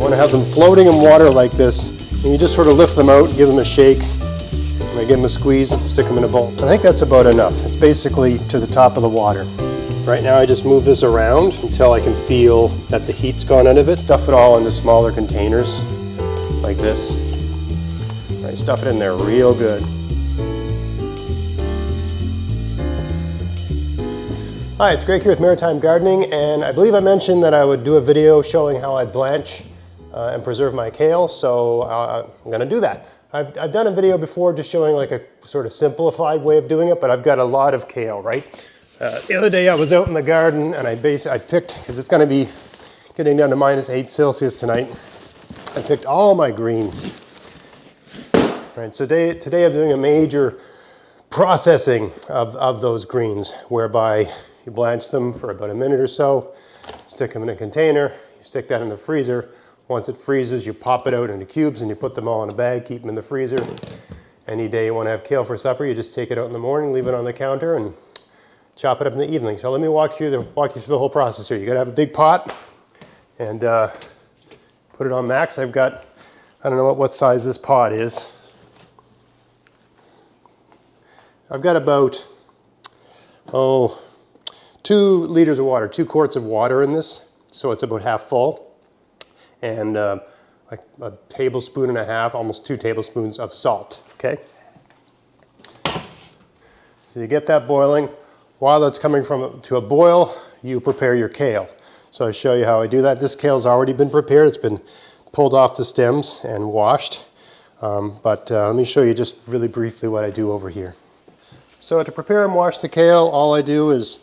want to have them floating in water like this, and you just sort of lift them out, give them a shake, and I give them a squeeze, stick them in a bowl. I think that's about enough. It's basically to the top of the water. Right now I just move this around until I can feel that the heat's gone out of it. Stuff it all into smaller containers like this. Right, stuff it in there real good. Hi, it's Greg here with Maritime Gardening, and I believe I mentioned that I would do a video showing how I blanch and preserve my kale, so I'm going to do that. I've done a video before just showing like a sort of simplified way of doing it, but I've got a lot of kale, right? The other day I was out in the garden and I picked, because it's going to be getting down to -8 Celsius tonight, I picked all my greens. Right, so today I'm doing a major processing of those greens, whereby you blanch them for about a minute or so, stick them in a container, you stick that in the freezer. Once it freezes, you pop it out into cubes and you put them all in a bag, keep them in the freezer. Any day you want to have kale for supper, you just take it out in the morning, leave it on the counter, and chop it up in the evening. So let me walk you through the whole process here. You got to have a big pot and put it on max. I've got, I don't know what size this pot is. I've got about, 2 liters of water, 2 quarts of water in this, so it's about half full, and like a tablespoon and a half, almost 2 tablespoons of salt, okay? So you get that boiling. While that's coming to a boil, you prepare your kale. So I show you how I do that. This kale's already been prepared. It's been pulled off the stems and washed, but let me show you just really briefly what I do over here. So to prepare and wash the kale, all I do is,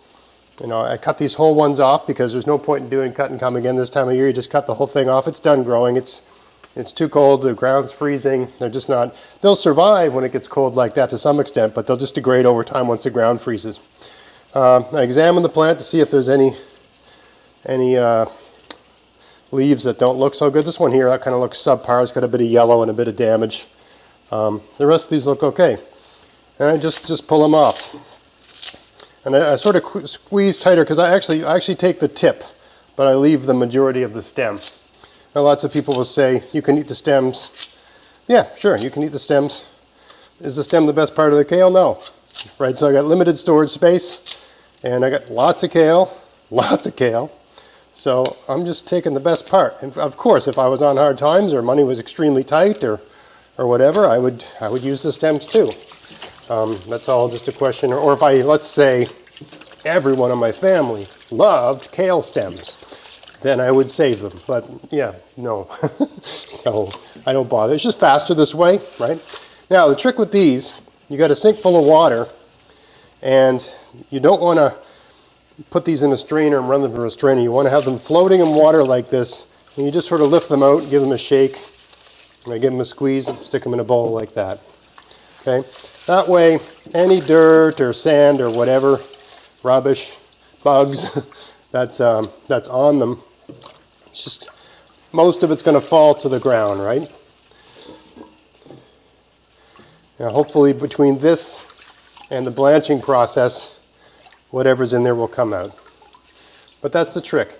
I cut these whole ones off because there's no point in doing cut and come again this time of year. You just cut the whole thing off. It's done growing. It's too cold. The ground's freezing. They're just not, they'll survive when it gets cold like that to some extent, but they'll just degrade over time once the ground freezes. I examine the plant to see if there's any leaves that don't look so good. This one here, that kind of looks subpar. It's got a bit of yellow and a bit of damage. The rest of these look okay. And I just pull them off. And I sort of squeeze tighter because I actually take the tip, but I leave the majority of the stem. Now lots of people will say, you can eat the stems. Yeah, sure, you can eat the stems. Is the stem the best part of the kale? No. Right, so I got limited storage space, and I got lots of kale. So I'm just taking the best part. And of course, if I was on hard times or money was extremely tight or whatever, I would use the stems too. That's all just a question. Or if let's say everyone in my family loved kale stems, then I would save them. But yeah, no. So I don't bother. It's just faster this way, right? Now the trick with these, you got a sink full of water, and you don't want to put these in a strainer and run them through a strainer. You want to have them floating in water like this, and you just sort of lift them out, give them a shake, and I give them a squeeze and stick them in a bowl like that. Okay? That way, any dirt or sand or whatever, rubbish, bugs, that's on them, it's just, most of it's going to fall to the ground, right? Now hopefully between this and the blanching process, whatever's in there will come out. But that's the trick.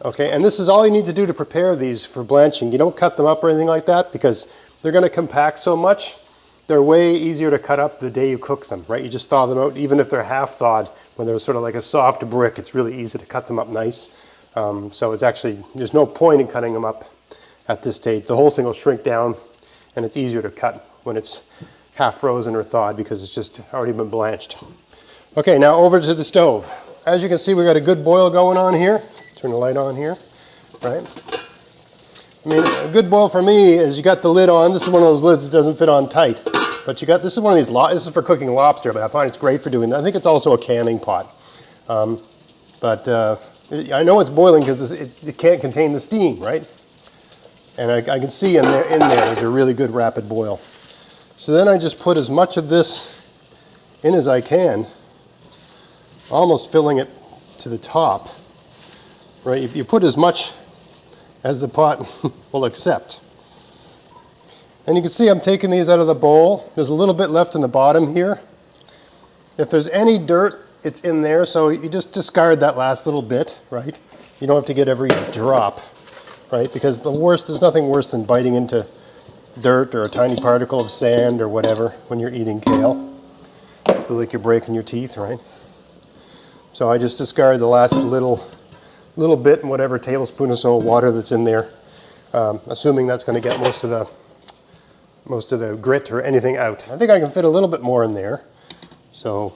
Okay, and this is all you need to do to prepare these for blanching. You don't cut them up or anything like that because they're going to compact so much. They're way easier to cut up the day you cook them, right? You just thaw them out, even if they're half thawed. When they're sort of like a soft brick, it's really easy to cut them up nice. So it's actually, there's no point in cutting them up at this stage. The whole thing will shrink down, and it's easier to cut when it's half frozen or thawed because it's just already been blanched. Okay, now over to the stove. As you can see, we got a good boil going on here. Turn the light on here, right? I mean, a good boil for me is you got the lid on. This is one of those lids that doesn't fit on tight. But this is one of these, this is for cooking lobster, but I find it's great for doing that. I think it's also a canning pot. I know it's boiling because it can't contain the steam, right? And I can see in there's a really good rapid boil. So then I just put as much of this in as I can, almost filling it to the top, right? You put as much as the pot will accept. And you can see I'm taking these out of the bowl. There's a little bit left in the bottom here. If there's any dirt, it's in there, so you just discard that last little bit, right? You don't have to get every drop. right? Because there's nothing worse than biting into dirt or a tiny particle of sand or whatever when you're eating kale. You feel like you're breaking your teeth, right? So I just discard the last little bit in whatever tablespoon or so of water that's in there, assuming that's going to get most of the grit or anything out. I think I can fit a little bit more in there. So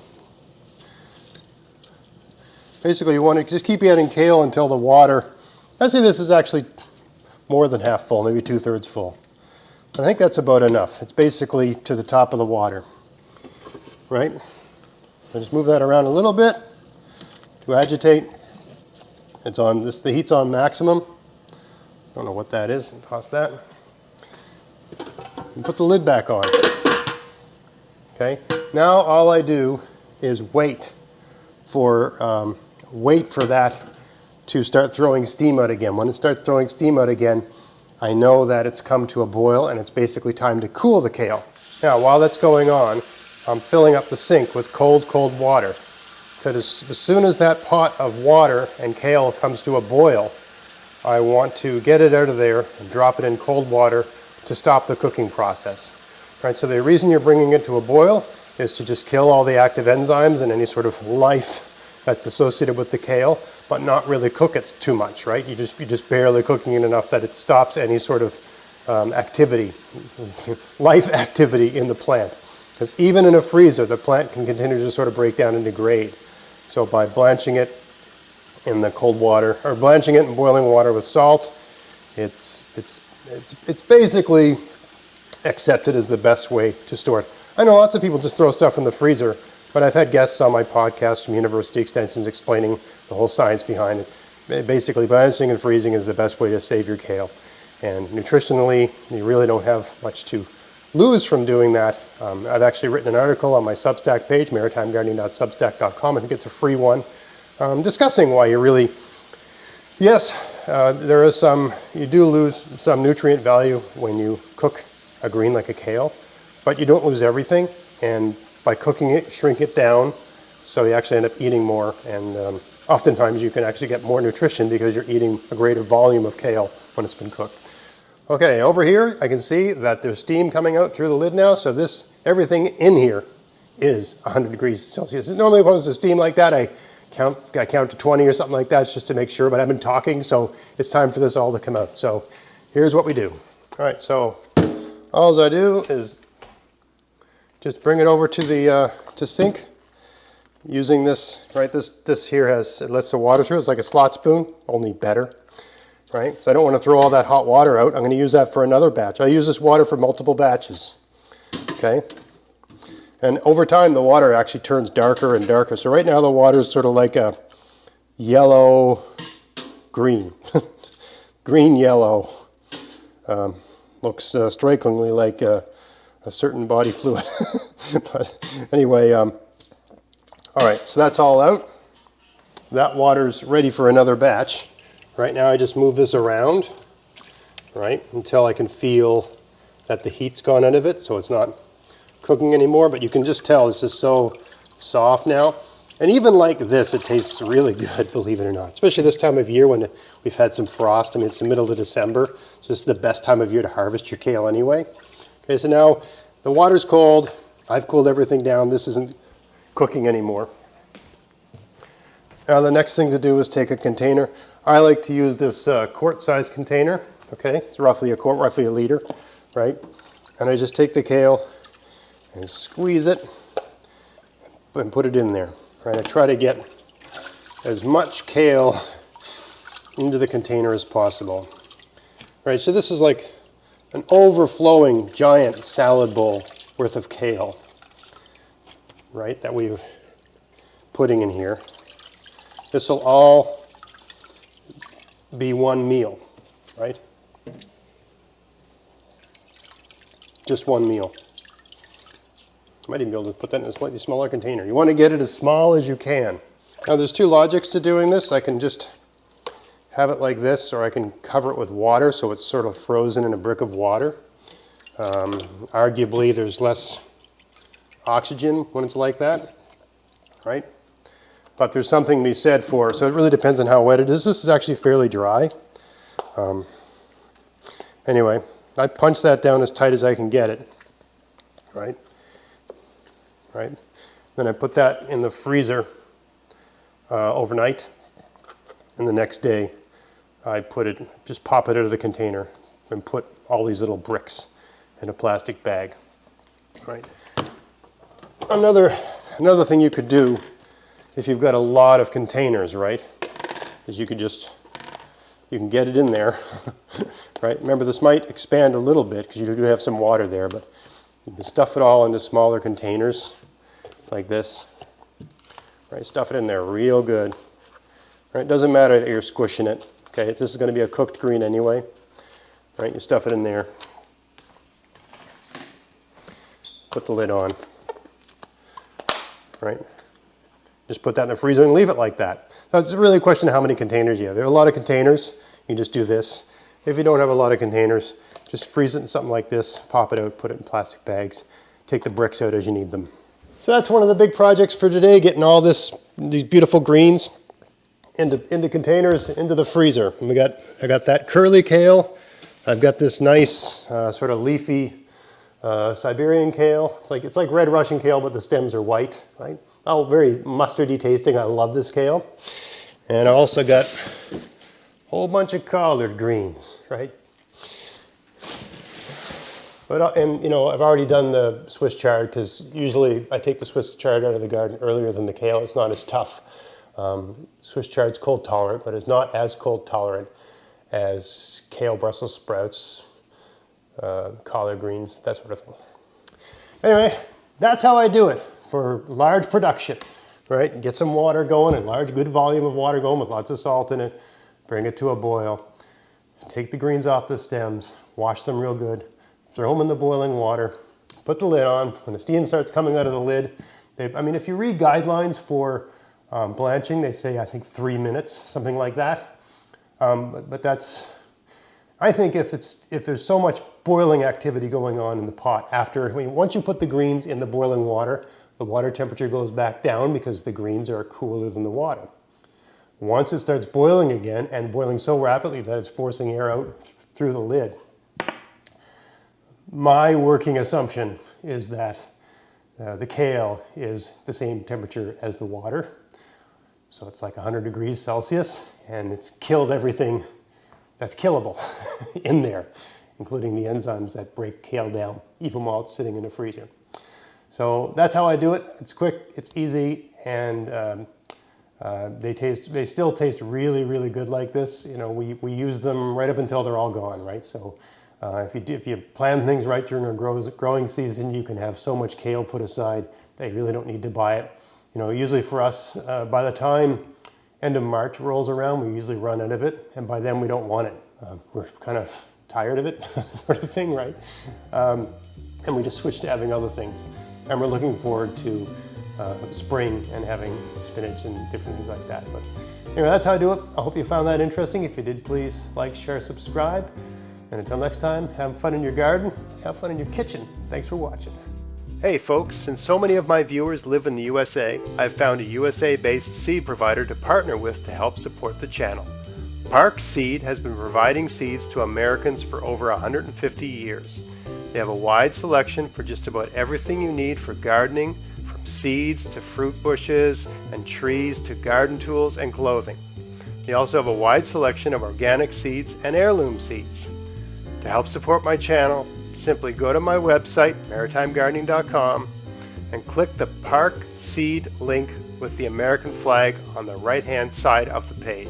basically you want to just keep adding kale until the water, I'd say this is actually more than half full, maybe 2/3 full. I think that's about enough. It's basically to the top of the water, right? I just move that around a little bit to agitate. It's on this, the heat's on maximum. Don't know what that is. Toss that. And put the lid back on. Okay. Now all I do is wait for that to start throwing steam out again. When it starts throwing steam out again, I know that it's come to a boil and it's basically time to cool the kale. Now, while that's going on, I'm filling up the sink with cold water. Because as soon as that pot of water and kale comes to a boil, I want to get it out of there and drop it in cold water to stop the cooking process. Right, so the reason you're bringing it to a boil is to just kill all the active enzymes and any sort of life that's associated with the kale, but not really cook it too much, right? You're just barely cooking it enough that it stops any sort of activity, life activity in the plant. Because even in a freezer, the plant can continue to sort of break down and degrade. So by blanching it in the cold water, or blanching it in boiling water with salt, it's basically accepted as the best way to store it. I know lots of people just throw stuff in the freezer, but I've had guests on my podcast from University Extensions explaining the whole science behind it. Basically, blanching and freezing is the best way to save your kale. And nutritionally, you really don't have much to lose from doing that. I've actually written an article on my Substack page, maritimegardening.substack.com. I think it's a free one, discussing why you really, yes, there is you do lose some nutrient value when you cook a green like a kale, but you don't lose everything. And by cooking it, shrink it down, so you actually end up eating more. And oftentimes you can actually get more nutrition because you're eating a greater volume of kale when it's been cooked. Okay, over here I can see that there's steam coming out through the lid now, so everything in here is 100 degrees Celsius. Normally when it comes to steam like that, I count to 20 or something like that just to make sure, but I've been talking, so it's time for this all to come out. So here's what we do. All right, so all I do is just bring it over to the sink using this, right? This here it lets the water through. It's like a slot spoon, only better, right? So I don't want to throw all that hot water out. I'm going to use that for another batch. I use this water for multiple batches, okay? And over time, the water actually turns darker and darker. So right now, the water is sort of like a yellow-green, green-yellow. Looks strikingly like a certain body fluid. But anyway, all right, so that's all out. That water's ready for another batch. Right now I just move this around, right, until I can feel that the heat's gone out of it, so it's not cooking anymore, but you can just tell this is so soft now. And even like this, it tastes really good, believe it or not, especially this time of year when we've had some frost. I mean, it's the middle of December, so this is the best time of year to harvest your kale anyway. Okay, so now the water's cold. I've cooled everything down. This isn't cooking anymore. Now the next thing to do is take a container. I like to use this quart-sized container. Okay, it's roughly a quart, roughly a liter, right? And I just take the kale and squeeze it and put it in there. Right, I try to get as much kale into the container as possible. Right, so this is like an overflowing giant salad bowl worth of kale, right, that we're putting in here. This will all be one meal, right? Just one meal. Might even be able to put that in a slightly smaller container. You want to get it as small as you can. Now there's two logics to doing this. I can just have it like this, or I can cover it with water so it's sort of frozen in a brick of water. Arguably there's less oxygen when it's like that, right? But there's something to be said for, so it really depends on how wet it is. This is actually fairly dry. Anyway, I punch that down as tight as I can get it, right? Right. Then I put that in the freezer overnight, and the next day I just pop it out of the container and put all these little bricks in a plastic bag, right? Another thing you could do if you've got a lot of containers, right, is you can get it in there, right? Remember, this might expand a little bit because you do have some water there, but you can stuff it all into smaller containers like this, right? Stuff it in there real good, right? It doesn't matter that you're squishing it, okay? This is going to be a cooked green anyway, right? You stuff it in there, put the lid on, right? Just put that in the freezer and leave it like that. So it's really a question of how many containers you have. There are a lot of containers, you can just do this. If you don't have a lot of containers, just freeze it in something like this, pop it out, put it in plastic bags, take the bricks out as you need them. So that's one of the big projects for today, getting all these beautiful greens into containers, into the freezer. And I got that curly kale. I've got this nice sort of leafy Siberian kale. It's like red Russian kale, but the stems are white, right? Oh, very mustardy tasting. I love this kale. And I also got a whole bunch of collard greens, right? And you know, I've already done the Swiss chard because usually I take the Swiss chard out of the garden earlier than the kale. It's not as tough. Swiss chard's cold tolerant, but it's not as cold tolerant as kale, Brussels sprouts, collard greens, that sort of thing. Anyway, that's how I do it for large production, right? Get some water going, a good volume of water going with lots of salt in it. Bring it to a boil. Take the greens off the stems, wash them real good. Throw them in the boiling water, put the lid on. When the steam starts coming out of the lid, I mean, if you read guidelines for blanching, they say, I think 3 minutes, something like that. But that's, I think if there's so much boiling activity going on in the pot once you put the greens in the boiling water, the water temperature goes back down because the greens are cooler than the water. Once it starts boiling again, and boiling so rapidly that it's forcing air out through the lid, my working assumption is that the kale is the same temperature as the water. So it's like 100 degrees Celsius, and it's killed everything that's killable in there, including the enzymes that break kale down, even while it's sitting in a freezer. So that's how I do it. It's quick, it's easy, and they still taste really, really good like this. You know, we use them right up until they're all gone, right? So if you plan things right during a growing season, you can have so much kale put aside that you really don't need to buy it. You know, usually for us, by the time end of March rolls around, we usually run out of it, and by then we don't want it. We're kind of tired of it, sort of thing, right? And we just switch to having other things. And we're looking forward to spring and having spinach and different things like that. But anyway, that's how I do it. I hope you found that interesting. If you did, please like, share, subscribe. And until next time, have fun in your garden, have fun in your kitchen. Thanks for watching. Hey folks, since so many of my viewers live in the USA, I've found a USA-based seed provider to partner with to help support the channel. Park Seed has been providing seeds to Americans for over 150 years. They have a wide selection for just about everything you need for gardening, from seeds to fruit bushes and trees to garden tools and clothing. They also have a wide selection of organic seeds and heirloom seeds. To help support my channel, simply go to my website, maritimegardening.com, and click the Park Seed link with the American flag on the right-hand side of the page.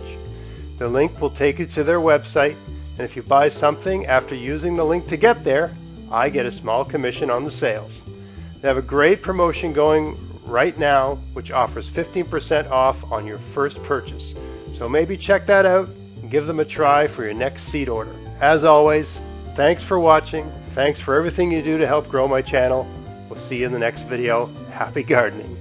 The link will take you to their website, and if you buy something after using the link to get there, I get a small commission on the sales. They have a great promotion going right now, which offers 15% off on your first purchase. So maybe check that out and give them a try for your next seed order. As always, thanks for watching. Thanks for everything you do to help grow my channel. We'll see you in the next video. Happy gardening.